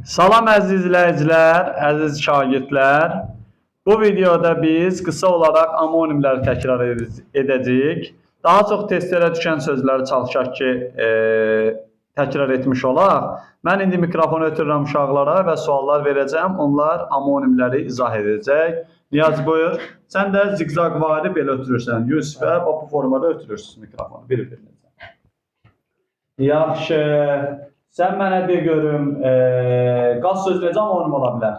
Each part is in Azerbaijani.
Salam əziz izləyicilər, əziz şagirdlər. Bu videoda biz qısa olaraq amonimləri təkrar edəcəyik. Daha çox testlərə düşən sözləri çalışaq ki, təkrar etmiş olaq. Mən indi mikrofonu ötürürəm uşaqlara və suallar verəcəm. Onlar amonimləri izah edəcək. Niyaz buyur. Sən də ziqzaqvari belə ötürürsən. Yusifə bu formada ötürürsünüz mikrofonu bir-birinizə. Yaxşı. Sən mənə de görüm, qaz sözü necə amonim ola bilər?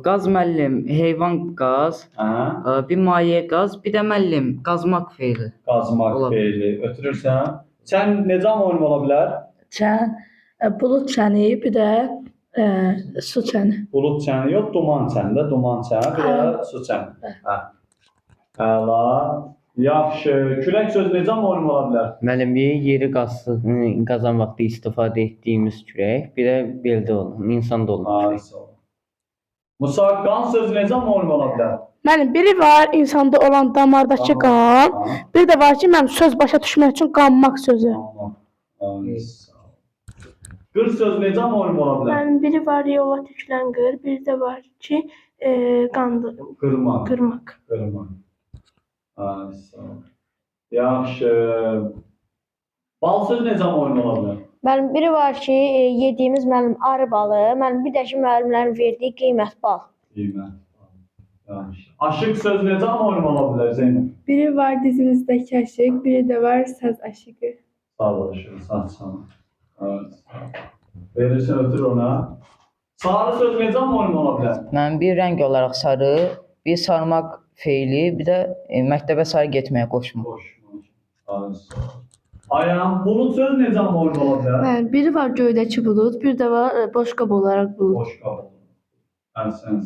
Qaz müəllim, heyvan qaz, bir maye qaz, bir də müəllim qazmaq feili. Qazmaq feili ötürürsən. Sən necə amonim ola bilər? Çən, bulut çəni, bir də su çəni. Bulut çəni yox, duman çəni də, duman çəni, bir də su çəni. Əla. Yaxşı. Külək sözü necə amonim ola bilər? Müəllim, yeri qazan vaxtı istifadə etdiyimiz kürək, bir də beldə olan, insanda olan kürək. Musaqqan sözü necə amonim ola bilər? Mənim biri var insanda olan damardakı qan, bir də var ki, mənim söz başa düşmək üçün qanmaq sözü. Qır sözü necə amonim ola bilər? Mənim biri var yola tökülən qır, bir də var ki, Qırmaq. qırmaq. Qırmaq. Yaxşı. Bal sözü necə amonim ola bilər? Mənim biri var ki, yediyimiz mənim arı balı, mənim bir də ki, müəllimlərin verdiyi qiymət bal. Qiymət bal. Yaxşı. Aşıq sözü necə amonim ola bilər Zeynəb? Biri var dizimizdəki aşıq, biri də var saz aşığı. Saz aşığı, saz sana. Evet. Verirsən ötür ona. Sarı söz necə amonim ola bilər? Mən bir rəng olaraq sarı, bir sarmaq feili, bir də məktəbə sarı getməyə qoşmaq. Ayağım, bulut söz necə amonim ola bilər? Biri var göydəki bulut, bir də var boşqab olaraq bulut. Boşqab. Sən.